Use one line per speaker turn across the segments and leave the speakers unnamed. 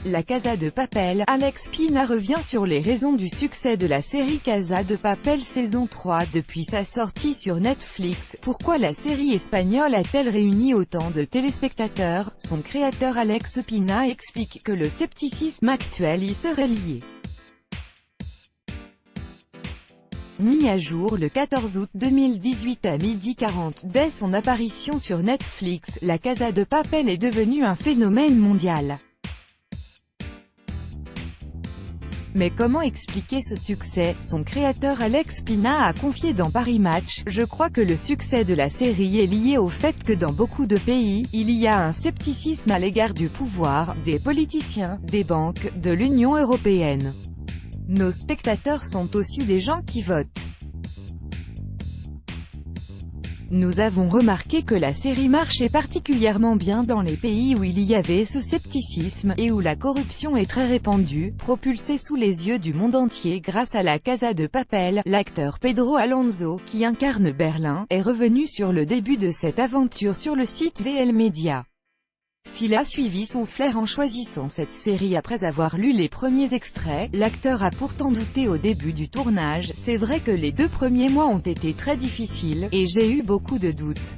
La Casa de Papel. Alex Pina revient sur les raisons du succès de la série Casa de Papel saison 3 depuis sa sortie sur Netflix. Pourquoi la série espagnole a-t-elle réuni autant de téléspectateurs? Son créateur Alex Pina explique que le scepticisme actuel y serait lié. Mis à jour le 14 août 2018 à 12h40, dès son apparition sur Netflix, La Casa de Papel est devenue un phénomène mondial. Mais comment expliquer ce succès? Son créateur Alex Pina a confié dans Paris Match: « Je crois que le succès de la série est lié au fait que dans beaucoup de pays, il y a un scepticisme à l'égard du pouvoir, des politiciens, des banques, de l'Union européenne. Nos spectateurs sont aussi des gens qui votent. Nous avons remarqué que la série marchait particulièrement bien dans les pays où il y avait ce scepticisme, et où la corruption est très répandue, propulsée sous les yeux du monde entier grâce à La Casa de Papel. » L'acteur Pedro Alonso, qui incarne Berlin, est revenu sur le début de cette aventure sur le site VL Media. S'il a suivi son flair en choisissant cette série après avoir lu les premiers extraits, l'acteur a pourtant douté au début du tournage. « C'est vrai que les 2 premiers mois ont été très difficiles, et j'ai eu beaucoup de doutes.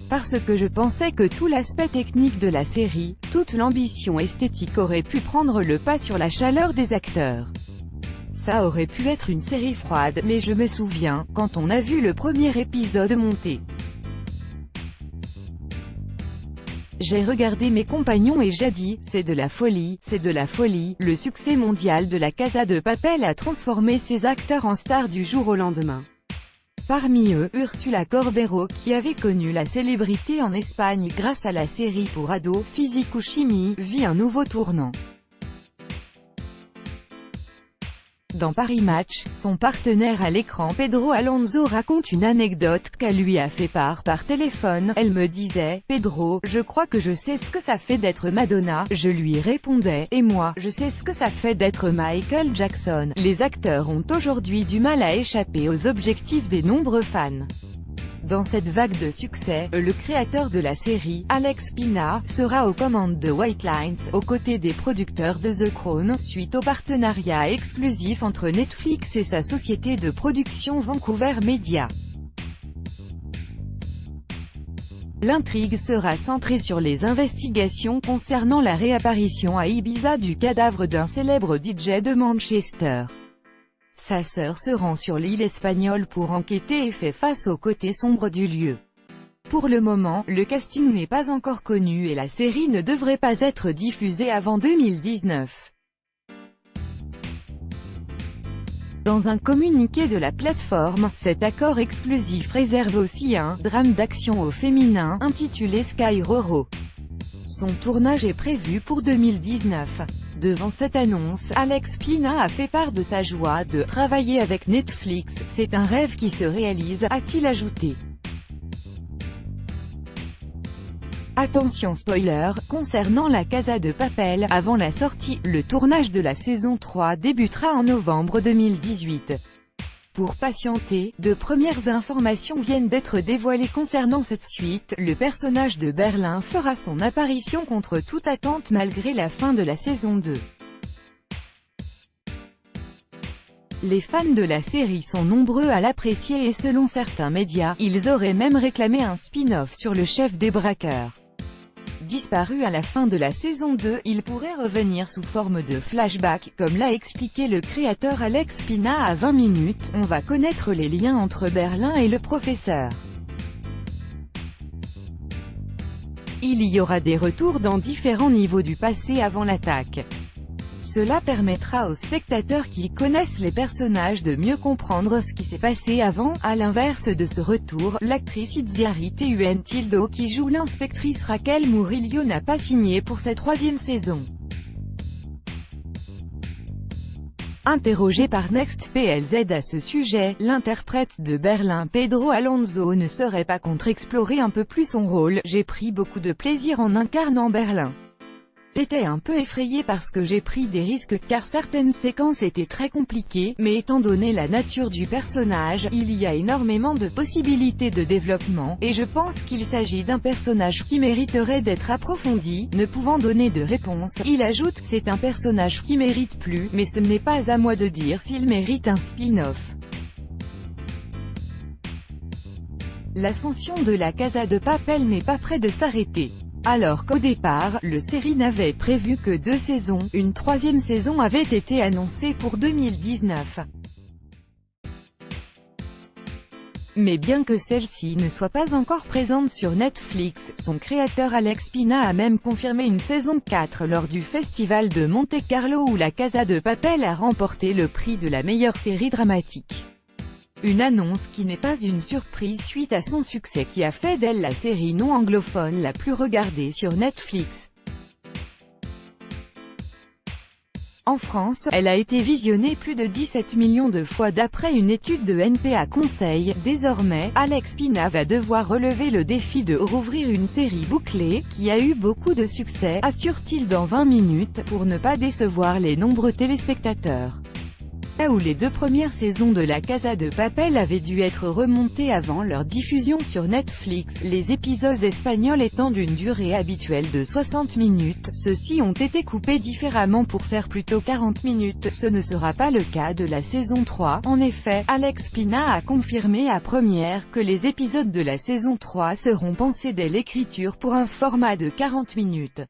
Parce que je pensais que tout l'aspect technique de la série, toute l'ambition esthétique aurait pu prendre le pas sur la chaleur des acteurs. Ça aurait pu être une série froide, mais je me souviens, quand on a vu le premier épisode monter, j'ai regardé mes compagnons et j'ai dit, c'est de la folie, c'est de la folie. » Le succès mondial de La Casa de Papel a transformé ces acteurs en stars du jour au lendemain. Parmi eux, Ursula Corbero, qui avait connu la célébrité en Espagne grâce à la série pour ados, Physique ou Chimie, vit un nouveau tournant. Dans Paris Match, son partenaire à l'écran Pedro Alonso raconte une anecdote qu'elle lui a fait part par téléphone. Elle me disait: « Pedro, je crois que je sais ce que ça fait d'être Madonna. » Je lui répondais: « Et moi, je sais ce que ça fait d'être Michael Jackson. » Les acteurs ont aujourd'hui du mal à échapper aux objectifs des nombreux fans. Dans cette vague de succès, le créateur de la série, Alex Pina, sera aux commandes de White Lines, aux côtés des producteurs de The Crown, suite au partenariat exclusif entre Netflix et sa société de production Vancouver Media. L'intrigue sera centrée sur les investigations concernant la réapparition à Ibiza du cadavre d'un célèbre DJ de Manchester. Sa sœur se rend sur l'île espagnole pour enquêter et fait face au côté sombre du lieu. Pour le moment, le casting n'est pas encore connu et la série ne devrait pas être diffusée avant 2019. Dans un communiqué de la plateforme, cet accord exclusif réserve aussi un « drame d'action au féminin » intitulé Sky Roro. Son tournage est prévu pour 2019. Devant cette annonce, Alex Pina a fait part de sa joie de travailler avec Netflix. « C'est un rêve qui se réalise », a-t-il ajouté. Attention spoiler, concernant La Casa de Papel, avant la sortie, le tournage de la saison 3 débutera en novembre 2018. Pour patienter, de premières informations viennent d'être dévoilées concernant cette suite. Le personnage de Berlin fera son apparition contre toute attente malgré la fin de la saison 2. Les fans de la série sont nombreux à l'apprécier et selon certains médias, ils auraient même réclamé un spin-off sur le chef des braqueurs. Disparu à la fin de la saison 2, il pourrait revenir sous forme de flashback, comme l'a expliqué le créateur Alex Pina à 20 minutes. On va connaître les liens entre Berlin et le professeur. Il y aura des retours dans différents niveaux du passé avant l'attaque. Cela permettra aux spectateurs qui connaissent les personnages de mieux comprendre ce qui s'est passé avant. À l'inverse de ce retour, l'actrice Itziari Tildo qui joue l'inspectrice Raquel Murillo n'a pas signé pour sa 3e saison. Interrogé par NextPLZ à ce sujet, l'interprète de Berlin Pedro Alonso ne serait pas contre explorer un peu plus son rôle. « J'ai pris beaucoup de plaisir en incarnant Berlin. J'étais un peu effrayée parce que j'ai pris des risques car certaines séquences étaient très compliquées, mais étant donné la nature du personnage, il y a énormément de possibilités de développement, et je pense qu'il s'agit d'un personnage qui mériterait d'être approfondi. Ne pouvant donner de réponse, il ajoute « C'est un personnage qui mérite plus, mais ce n'est pas à moi de dire s'il mérite un spin-off ». L'ascension de la Casa de Papel n'est pas près de s'arrêter. Alors qu'au départ, le série n'avait prévu que 2 saisons, une 3e saison avait été annoncée pour 2019. Mais bien que celle-ci ne soit pas encore présente sur Netflix, son créateur Alex Pina a même confirmé une saison 4 lors du festival de Monte-Carlo où la Casa de Papel a remporté le prix de la meilleure série dramatique. Une annonce qui n'est pas une surprise suite à son succès qui a fait d'elle la série non anglophone la plus regardée sur Netflix. En France, elle a été visionnée plus de 17 millions de fois d'après une étude de NPA Conseil. Désormais, Alex Pina va devoir relever le défi de rouvrir une série bouclée, qui a eu beaucoup de succès, assure-t-il dans 20 minutes, pour ne pas décevoir les nombreux téléspectateurs. Là où les 2 premières saisons de la Casa de Papel avaient dû être remontées avant leur diffusion sur Netflix, les épisodes espagnols étant d'une durée habituelle de 60 minutes, ceux-ci ont été coupés différemment pour faire plutôt 40 minutes. Ce ne sera pas le cas de la saison 3. En effet, Alex Pina a confirmé à Première que les épisodes de la saison 3 seront pensés dès l'écriture pour un format de 40 minutes.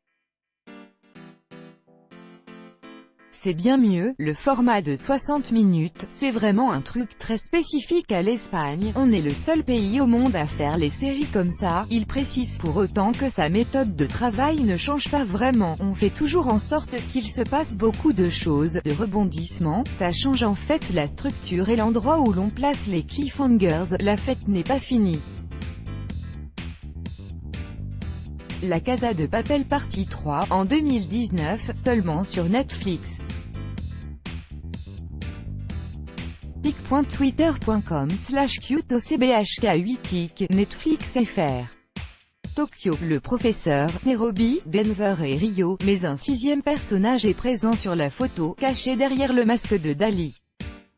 C'est bien mieux, le format de 60 minutes, c'est vraiment un truc très spécifique à l'Espagne, on est le seul pays au monde à faire les séries comme ça. Il précise pour autant que sa méthode de travail ne change pas vraiment, on fait toujours en sorte qu'il se passe beaucoup de choses, de rebondissements, ça change en fait la structure et l'endroit où l'on place les cliffhangers, la fête n'est pas finie. La Casa de Papel partie 3, en 2019, seulement sur Netflix. pic.twitter.com/QTOCBHK8TIC, Netflix FR. Tokyo, le professeur, Nairobi, Denver et Rio, mais un 6e personnage est présent sur la photo, caché derrière le masque de Dali.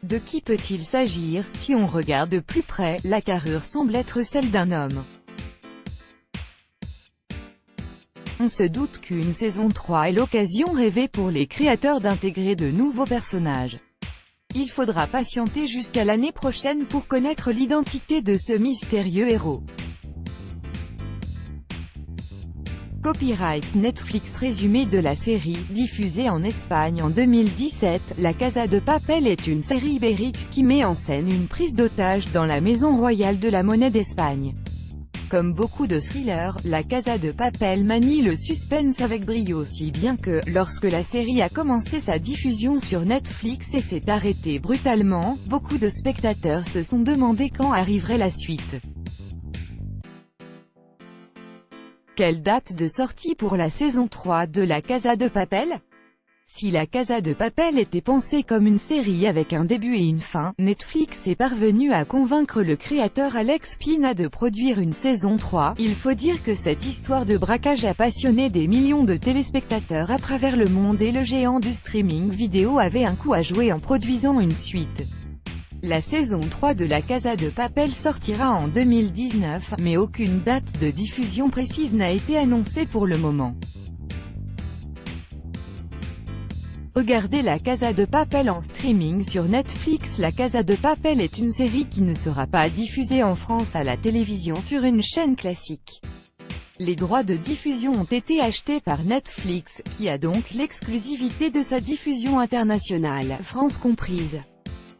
De qui peut-il s'agir? Si on regarde de plus près, la carrure semble être celle d'un homme. On se doute qu'une saison 3 est l'occasion rêvée pour les créateurs d'intégrer de nouveaux personnages. Il faudra patienter jusqu'à l'année prochaine pour connaître l'identité de ce mystérieux héros. Copyright Netflix. Résumé de la série, diffusée en Espagne en 2017, La Casa de Papel est une série ibérique qui met en scène une prise d'otage dans la maison royale de la monnaie d'Espagne. Comme beaucoup de thrillers, La Casa de Papel manie le suspense avec brio si bien que, lorsque la série a commencé sa diffusion sur Netflix et s'est arrêtée brutalement, beaucoup de spectateurs se sont demandé quand arriverait la suite. Quelle date de sortie pour la saison 3 de La Casa de Papel? Si La Casa de Papel était pensée comme une série avec un début et une fin, Netflix est parvenu à convaincre le créateur Alex Pina de produire une saison 3. Il faut dire que cette histoire de braquage a passionné des millions de téléspectateurs à travers le monde et le géant du streaming vidéo avait un coup à jouer en produisant une suite. La saison 3 de La Casa de Papel sortira en 2019, mais aucune date de diffusion précise n'a été annoncée pour le moment. Regardez La Casa de Papel en streaming sur Netflix. La Casa de Papel est une série qui ne sera pas diffusée en France à la télévision sur une chaîne classique. Les droits de diffusion ont été achetés par Netflix, qui a donc l'exclusivité de sa diffusion internationale, France comprise.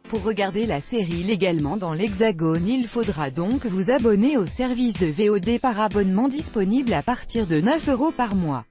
Pour regarder la série légalement dans l'Hexagone, il faudra donc vous abonner au service de VOD par abonnement disponible à partir de 9 € par mois.